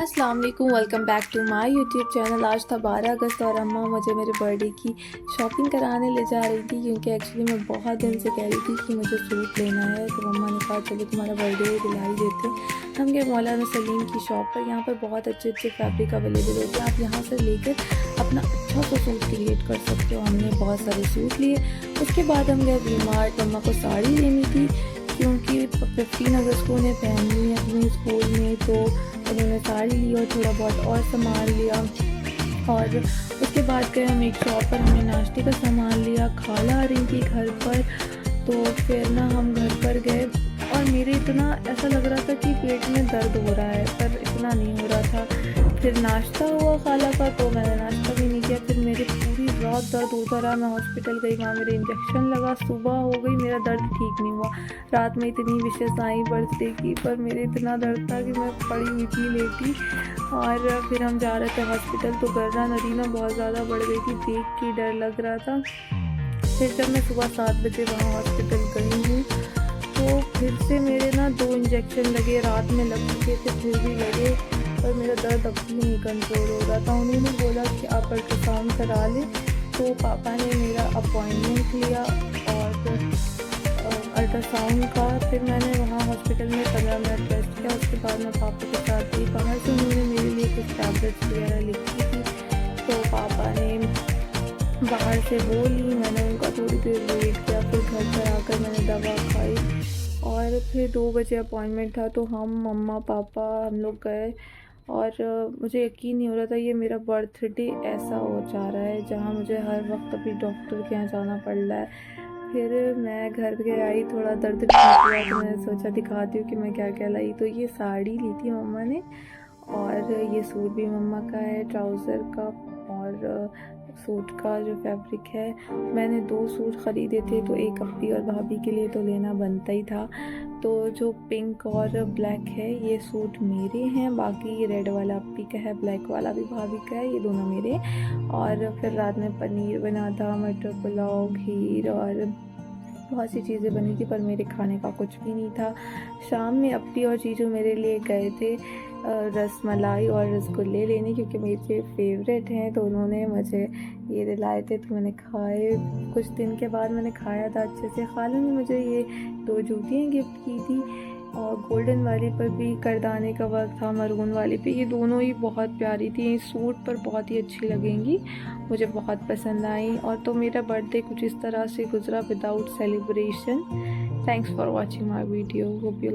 अस्सलाम वालेकुम, welcome back to my YouTube channel. आज था 12 अगस्त और अम्मा मुझे मेरे बर्थडे की शॉपिंग कराने ले जा रही थी, क्योंकि एक्चुअली मैं बहुत दिन से कह रही थी कि मुझे सूट लेना है। तो मम्मा ने कहा चलो तुम्हारा बर्थडे दिलाई देते। हम गए मौलाना सलीम की शॉप पर। यहाँ पर बहुत अच्छे अच्छे फैब्रिक अवेलेबल होते हैं, आप यहाँ से लेकर अपना अच्छा सा सूट क्रिएट कर सकते हो। हमने बहुत सारे सूट लिए। उसके बाद हम गए वी मार्ट। मम्मा को साड़ी लेनी थी, क्योंकि 15 अगस्त को उन्हें पहननी है अपने स्कूल में। तो उन्होंने साड़ी ली और थोड़ा बहुत और सामान लिया। और उसके बाद गए हम एक शॉप पर, हमने नाश्ते का सामान लिया। खाला आ रही थी घर पर, तो फिर ना हम घर पर गए और मेरे इतना ऐसा लग रहा था कि पेट में दर्द हो रहा है, पर इतना नहीं हो रहा था। फिर नाश्ता हुआ खाला का, तो मैंने नाश्ता भी नहीं किया। फिर मेरे पूरी रात दर्द होता रहा। मैं हॉस्पिटल गई, वहाँ मेरे इंजेक्शन लगा। सुबह हो गई, मेरा दर्द ठीक नहीं हुआ। रात में इतनी विशेष आई बर्थडे की, पर मेरे इतना दर्द था कि मैं पड़ी हुई थी लेटी। और फिर हम जा रहे थे हॉस्पिटल, तो गर्रा नदीना बहुत ज़्यादा बढ़ गई थी, देख के डर लग रहा था। फिर जब मैं सुबह 7 बजे वहाँ हॉस्पिटल गई हूँ, तो फिर से मेरे ना 2 इंजेक्शन लगे। रात में लग चुके थे, फिर भी लगे, पर मेरा दर्द अब भी नहीं कंट्रोल हो रहा था। उन्होंने बोला कि आप अल्ट्रासाउंड करा लें, तो पापा ने मेरा अपॉइंटमेंट लिया और अल्ट्रासाउंड का। फिर मैंने वहाँ हॉस्पिटल में 15 मिनट रेस्ट किया। उसके बाद मैं पापा के साथ गई बाहर से। उन्होंने मेरे लिए कुछ टैबलेट्स वगैरह लिखी थी, तो पापा ने बाहर से वो ली। मैंने उनका थोड़ी देर वेट किया, फिर घर पर आकर मैंने दवा खाई। और फिर 2 बजे अपॉइंटमेंट था, तो हम मम्मा पापा हम लोग गए। और मुझे यकीन नहीं हो रहा था ये मेरा बर्थडे ऐसा हो जा रहा है, जहाँ मुझे हर वक्त अभी डॉक्टर के यहाँ जाना पड़ रहा है। फिर मैं घर पे आई, थोड़ा दर्द ठीक हुआ, तो मैंने सोचा दिखाती हूँ कि मैं क्या क्या लाई। तो ये साड़ी ली थी मम्मा ने, और ये सूट भी मम्मा का है, ट्राउज़र का और सूट का जो फैब्रिक है। मैंने 2 सूट ख़रीदे थे, तो एक अपनी और भाभी के लिए तो लेना बनता ही था। तो जो पिंक और ब्लैक है ये सूट मेरे हैं, बाकी ये रेड वाला अपी का है, ब्लैक वाला भी भाभी का है, ये दोनों मेरे। और फिर रात में पनीर बना था, मटर पुलाव, खीर और बहुत सी चीज़ें बनी थी, पर मेरे खाने का कुछ भी नहीं था। शाम में अपी और जीजू मेरे लिए गए थे रसमलाई और रसगुल्ले लेने, क्योंकि मेरे फेवरेट हैं। तो उन्होंने मुझे ये दिलाए थे, तो मैंने खाए। कुछ दिन के बाद मैंने खाया था अच्छे से। खाला ने मुझे ये 2 जूतियाँ गिफ्ट की थी, और गोल्डन वाली पर भी करदाने का वर्क था, मरून वाली पे। ये दोनों ही बहुत प्यारी थी, सूट पर बहुत ही अच्छी लगेंगी, मुझे बहुत पसंद आई। और तो मेरा बर्थडे कुछ इस तरह से गुजरा, without celebration. Thanks for watching my video. Hope you